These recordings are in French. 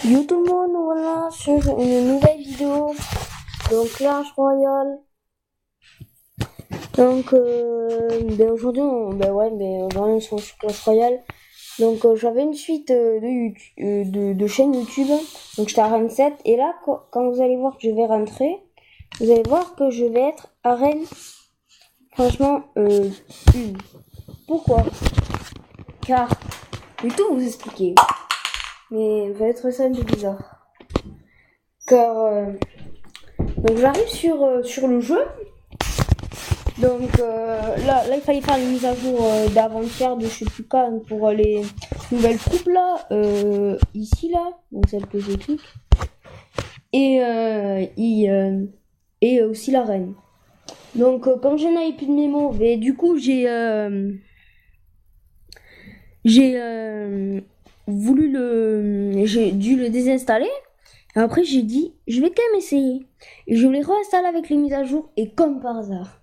Yo tout le monde, voilà, sur une nouvelle vidéo, donc Clash Royale. Donc, aujourd'hui, aujourd'hui, on se retrouve sur Clash Royale. Donc, j'avais une suite de chaînes YouTube, donc j'étais à Rennes 7, et là, quand vous allez voir que je vais rentrer, vous allez voir que je vais être à Rennes, franchement, une. Pourquoi? Car, je vais tout vous expliquer, mais vous allez trouver ça un peu bizarre. Car, donc j'arrive sur le jeu. Donc là, il fallait faire les mises à jour d'avant-hier de je sais plus quand pour les nouvelles troupes là, ici là, donc celle que je clique. Et aussi la reine. Donc comme je n'avais plus de mémo, mais du coup j'ai j'ai dû le désinstaller. Et après j'ai dit je vais quand même essayer. Et je l'ai réinstallé avec les mises à jour et comme par hasard,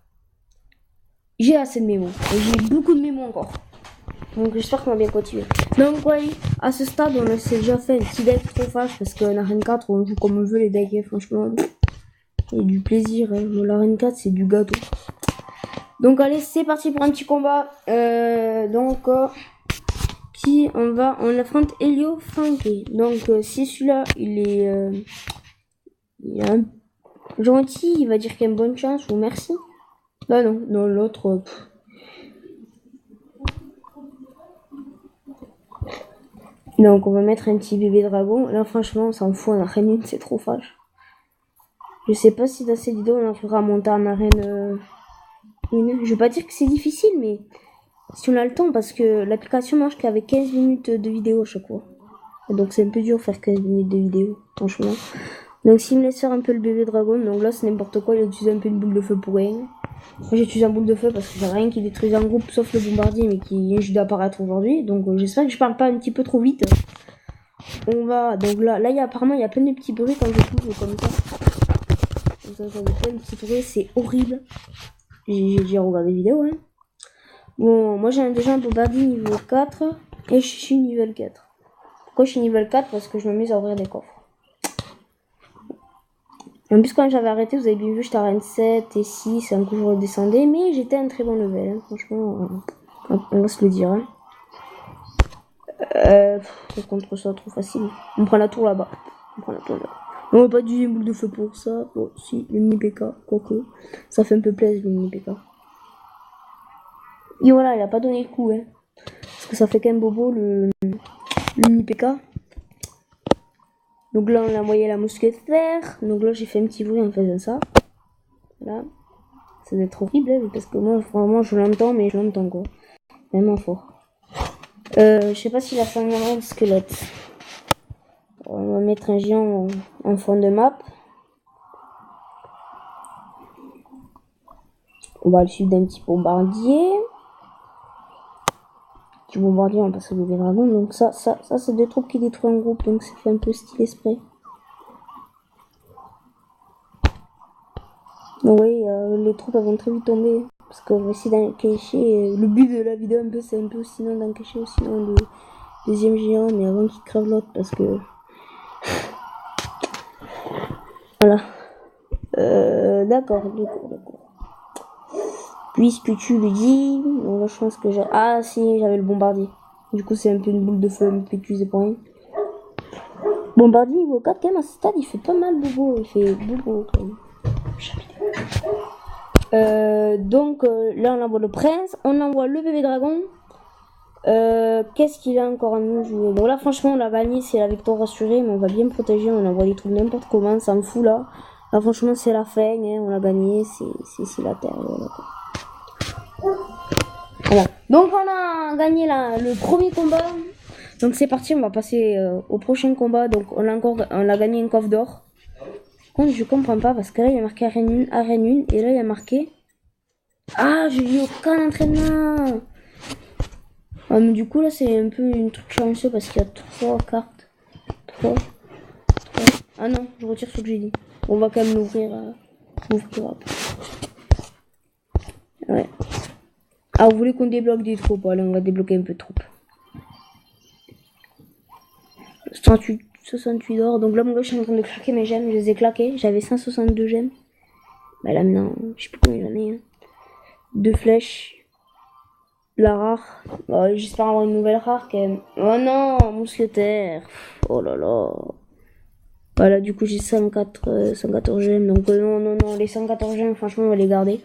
j'ai assez de mémo. Et j'ai beaucoup de mémo encore. Donc j'espère qu'on va bien continuer. Donc ouais, à ce stade, on s'est déjà fait un petit deck trop fâche parce qu'en arène 4, on joue comme on veut les decks, franchement. Il y a du plaisir, hein. L'arène 4, c'est du gâteau. Donc allez, c'est parti pour un petit combat. On affronte Helio Frankie. Donc si celui-là, il est un gentil, il va dire qu'il y a une bonne chance ou merci. Bah non, l'autre... Donc on va mettre un petit bébé dragon. Là franchement on s'en fout en arène 1, c'est trop fâche. Je sais pas si dans cette vidéo on arrivera à monter en arène 1. Je vais pas dire que c'est difficile, mais si on a le temps, parce que l'application marche qu'avec 15 minutes de vidéo à chaque fois. Et donc c'est un peu dur de faire 15 minutes de vidéo, franchement. Donc s'il me laisse faire un peu le bébé dragon, donc là c'est n'importe quoi, il a utilisé un peu une boule de feu pour rien. Moi j'ai utilisé un boule de feu parce que j'ai rien qui détruise un groupe sauf le bombardier, mais qui vient juste d'apparaître aujourd'hui. Donc j'espère que je parle pas un petit peu trop vite. On va, donc là apparemment il y a plein de petits bruits quand je touche comme ça. Donc ça fait plein de petits bruits, c'est horrible. J'ai déjà regardé des vidéos, hein. Bon, moi j'ai déjà un bombardier niveau 4 et je suis niveau 4. Pourquoi je suis niveau 4? Parce que je m'amuse à ouvrir des coffres. En plus quand j'avais arrêté, vous avez bien vu, j'étais à rank 7 et 6, un coup je redescendais, mais j'étais à un très bon level, hein. Franchement, on va se le dire, hein. Contre ça, trop facile. On prend la tour là-bas. On va pas utiliser une boule de feu pour ça. Bon, si, le mini PK, quoique. Ça fait un peu plaisir, le mini PK. Et voilà, il a pas donné le coup, hein. Parce que ça fait quand même bobo, le mini PK. Donc là, on a envoyé la mousquetaire. Donc là, j'ai fait un petit bruit en faisant ça. Voilà. Ça doit être horrible, hein, parce que moi, vraiment, je l'entends, mais je l'entends, quoi. Vraiment fort. Je sais pas s'il a fait un squelette. On va mettre un géant en fond de map. On va le suivre d'un petit bombardier. Petit bombardier, on passe au bébé dragon. Donc ça c'est des troupes qui détruisent un groupe. Donc ça fait un peu stylé spray. Donc oui, les troupes elles vont très vite tomber. Parce qu'on va essayer d'en cacher. Le but de la vidéo un peu, c'est un peu sinon d'en cacher sinon le deuxième géant. Mais avant qu'il crève l'autre parce que... Voilà. D'accord. Puisque tu le dis, donc là, je pense que j'ai... Ah si, j'avais le bombardier. Du coup, c'est un peu une boule de feu, mais utilisé pour rien. Bombardier niveau 4, quand même, à ce stade, il fait pas mal bobo. Il fait bobo, quand même. Donc, là, on envoie le prince. On envoie le bébé dragon. Qu'est-ce qu'il a encore à nous jouer? Bon, là, franchement, on l'a gagné, c'est la victoire assurée, mais on va bien protéger. On envoie les troupes n'importe comment, ça me fout, là. Là, franchement, c'est la fin, hein, on l'a gagné, c'est la terre, voilà. Donc on a gagné le premier combat. Donc c'est parti, on va passer au prochain combat. Donc on a gagné un coffre d'or. Contre, je comprends pas parce que là il y a marqué arène 1 et là il y a marqué... Ah, je lis aucun entraînement. Ah, mais du coup là c'est un peu une truc chanceux parce qu'il y a 3 cartes. 3. Ah non, je retire ce que j'ai dit. On va quand même l'ouvrir. Ouais. Ah, vous voulez qu'on débloque des troupes? Allez, on va débloquer un peu de troupes. 68 d'or. Donc là, mon gars, je suis en train de claquer mes gemmes. Je les ai claqués. J'avais 162 gemmes. Bah là, maintenant, je sais plus combien j'en ai. Hein. 2 flèches. La rare. J'espère avoir une nouvelle rare quand même. Oh non, mousquetaire. Oh là là. Voilà, du coup, j'ai 114 gemmes. Donc non, les 114 gemmes, franchement, on va les garder.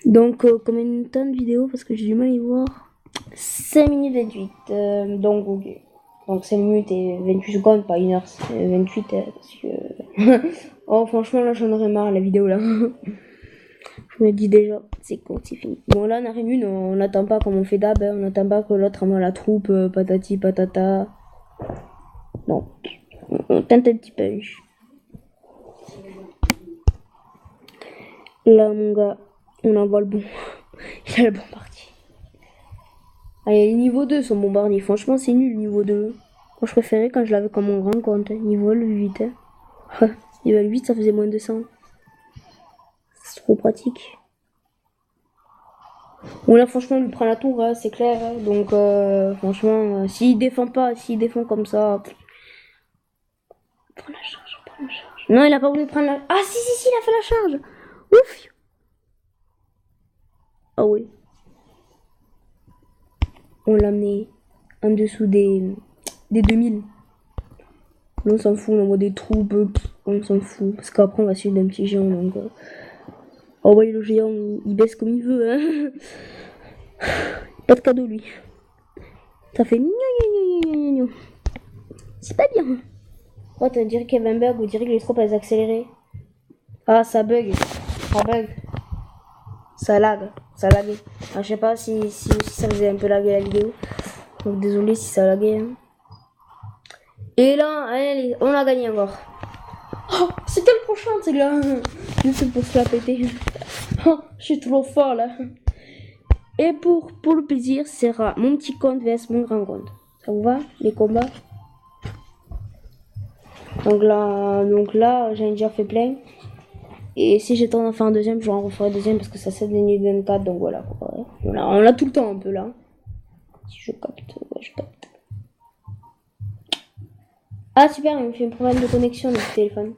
Donc, combien de temps de vidéo? Parce que j'ai du mal à y voir. 5 minutes 28. Donc, ok. Donc, 5 minutes et 28 secondes, pas 1 heure 28. Parce que... oh, franchement, là, j'en aurais marre, la vidéo, là. Je me dis déjà, c'est con, c'est fini. Bon, là, on arrive une, on n'attend pas comme on fait d'hab. Hein, on n'attend pas que l'autre envoie la troupe, patati, patata. Non. On tente un petit punch. Là, mon gars, on envoie le bon. Il a le bon parti. Allez, les niveaux 2 sont bombardés. Franchement, c'est nul, niveau 2. Moi, je préférais quand je l'avais comme mon grand compte. Hein. Niveau 8. Hein. Niveau 8, ça faisait moins de 100. C'est trop pratique. Bon, là, franchement, on lui prend la tour, hein, c'est clair. Hein. Donc, franchement, s'il défend pas, s'il défend comme ça... Prends la charge, prends la charge. Non, il a pas voulu prendre la... Ah, si, il a fait la charge. Ouf. Ah oui. On l'a amené en dessous des 2000. Là, on s'en fout, on envoie des troupes, on s'en fout. Parce qu'après, on va suivre d'un petit géant, donc... Oh ouais, le géant, il baisse comme il veut, hein. Pas de cadeau, lui. Ça fait... C'est pas bien. Oh, t'as dirait qu'il y avait un bug, ou dirait que les troupes, elles accélérées. Ah, ça bug. Ça bug. Ça lag. Ça laguait. Ah, je sais pas si ça faisait un peu laguer la vidéo. Donc, désolé si ça laguait. Hein. Et là, allez, on a gagné encore. Oh, c'était le prochain, c'est là. Juste pour se la péter. Oh, je suis trop fort là. Et pour le plaisir, ce sera mon petit compte vs mon grand compte. Ça vous va, les combats? Donc là, j'en ai déjà fait plein. Et si j'ai temps d'en faire un deuxième, je vais en refaire un deuxième parce que ça c'est de niveau 24. Donc voilà, quoi. Voilà, on l'a tout le temps un peu là. Si je capte, ouais, je capte. Ah super, il me fait un problème de connexion avec le téléphone.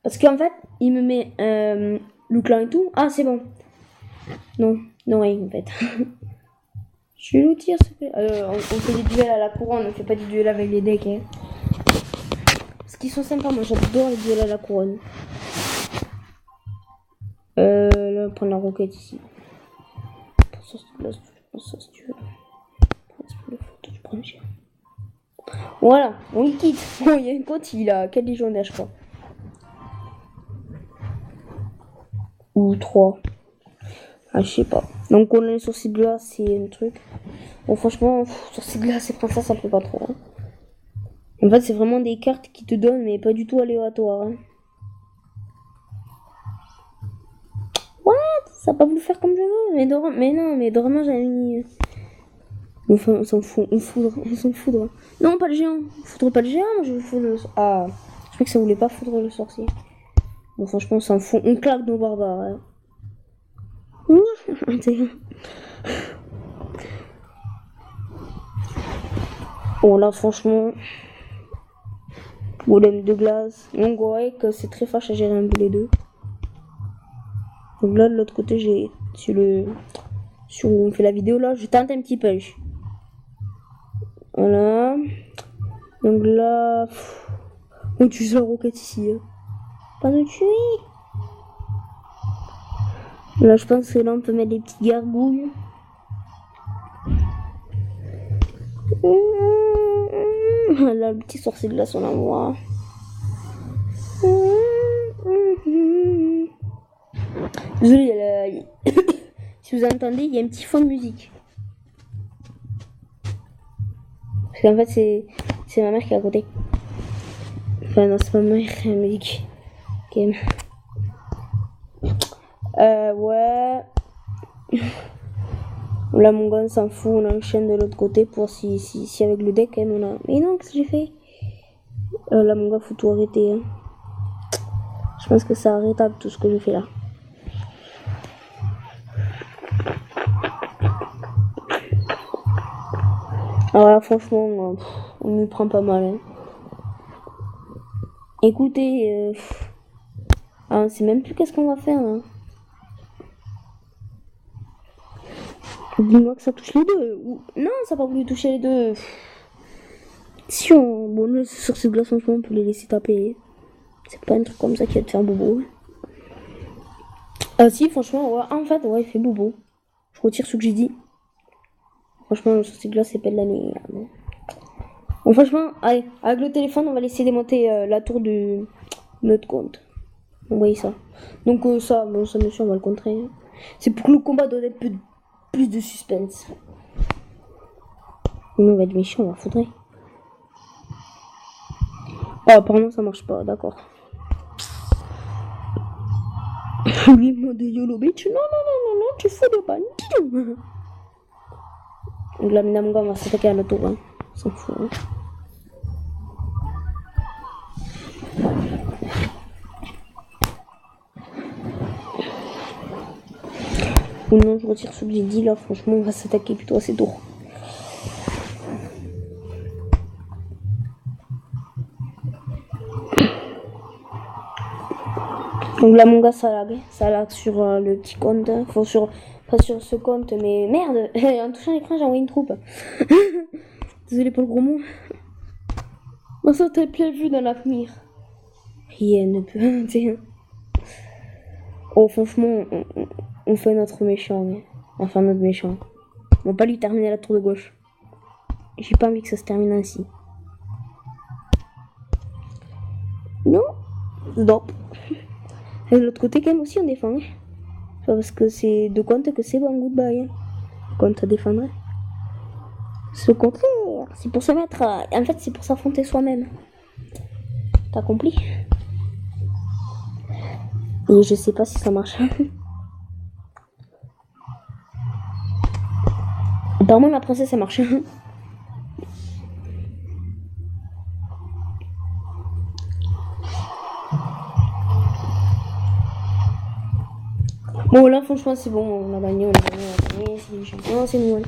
Parce qu'en fait, il me met le clan et tout. Ah, c'est bon. Non, rien en fait. Je vais l'outil, s'il te plaît. On fait des duels à la couronne, on fait pas des duels avec les decks. Hein. Parce qu'ils sont sympas, moi j'adore les duels à la couronne. Là, on prend la roquette ici. Pour ça, si tu veux. Je prends le chien. Voilà, on le quitte. Bon, il y a une pote, il a 4 légendaires, je crois. Ou 3. Ah, je sais pas. Donc, on a les sourcils de glace, c'est un truc. Bon, franchement, sourcils de glace et princesse, ça me plaît pas trop. Hein. En fait, c'est vraiment des cartes qui te donnent, mais pas du tout aléatoires. Hein. What? Ça a pas voulu faire comme je veux. Mais non, mais vraiment, j'avais mis. Enfin, on s'en fout. On s'en foudre. Non, pas le géant. Foudre pas le géant, je veux foudre le. Ah, je crois que ça voulait pas foudre le sorcier. Bon, franchement, on s'en fout. On claque nos barbares. Hein. Bon, là, franchement. Golem de glace. On voit que c'est très fâche à gérer un peu les deux. Donc là, de l'autre côté, j'ai. Sur où on fait la vidéo, là, je tente un petit punch. Voilà. Donc là. On tue la roquette ici. Hein. Pas de tuer. Là, je pense que là, on peut mettre des petites gargouilles. Là, le petit sorcier de glace, on l'envoie. Désolé, si vous entendez, il y a un petit fond de musique. Parce qu'en fait, c'est ma mère qui est à côté. Enfin, non, c'est pas ma mère, c'est la musique. Okay. Ouais. Là, mon gars s'en fout, on enchaîne de l'autre côté pour si avec le deck, quand même, on a. Mais non, qu'est-ce que j'ai fait? Là, mon gars, faut tout arrêter. Hein. Je pense que c'est arrêtable tout ce que je fais là. Alors là, franchement, on nous prend pas mal. Hein. Écoutez, on sait même plus qu'est-ce qu'on va faire. Hein. Dis-moi que ça touche les deux. Non, ça va pas voulu toucher les deux. Si on... Bon, là, sur ces glaces, en ce moment, on peut les laisser taper. C'est pas un truc comme ça qui va te faire bobo. Ah si, franchement, ouais. En fait, ouais, il fait bobo. Je retire ce que j'ai dit. Franchement, sur ces glaces, c'est pas de la merde. Bon, franchement, allez, avec le téléphone, on va laisser démonter la tour de notre compte. Vous voyez ça. Donc ça, bon, ça, monsieur, on va le contrer. Hein. C'est pour que le combat donne plus de suspense. Nous, on va être méchant, on va faudrait. Oh, apparemment, ça marche pas, d'accord. Lui, mode YOLO bitch. Non, tu fous de pas. Donc là, maintenant, mon gars, on va s'attaquer à la tour. Hein. On s'en fout. Hein. Ou non, je retire ce que j'ai dit là. Franchement, on va s'attaquer plutôt à ces tours. Donc là, mon gars, ça lag sur le petit compte. Hein. Enfin, pas sur ce compte, mais merde, en touchant l'écran, j'ai envoyé une troupe. Désolé pour le gros mot. On s'en t'est bien vu dans l'avenir. Rien ne peut. Oh, franchement, on fait notre méchant. Hein. Enfin, notre méchant. On va pas lui terminer la tour de gauche. J'ai pas envie que ça se termine ainsi. Non, stop. Et de l'autre côté, quand même aussi, on défend. Hein. Parce que c'est de compte que c'est bon, goodbye. Hein. Compte à défendre. C'est au contraire. C'est pour se mettre. En fait, c'est pour s'affronter soi-même. T'as compris? Et je sais pas si ça marche. Apparemment, la princesse, ça marche. Bon, là, franchement, c'est bon. On a gagné. C'est les champions, c'est nous.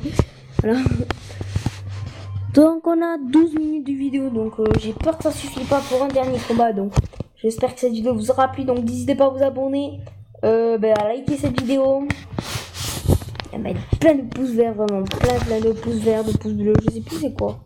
Voilà. Donc, on a 12 minutes de vidéo. Donc, j'ai peur que ça suffit pas pour un dernier combat. Donc, j'espère que cette vidéo vous aura plu. Donc, n'hésitez pas à vous abonner. À liker cette vidéo. À mettre plein de pouces verts, vraiment. Plein de pouces verts, de pouces bleus. Je sais plus c'est quoi.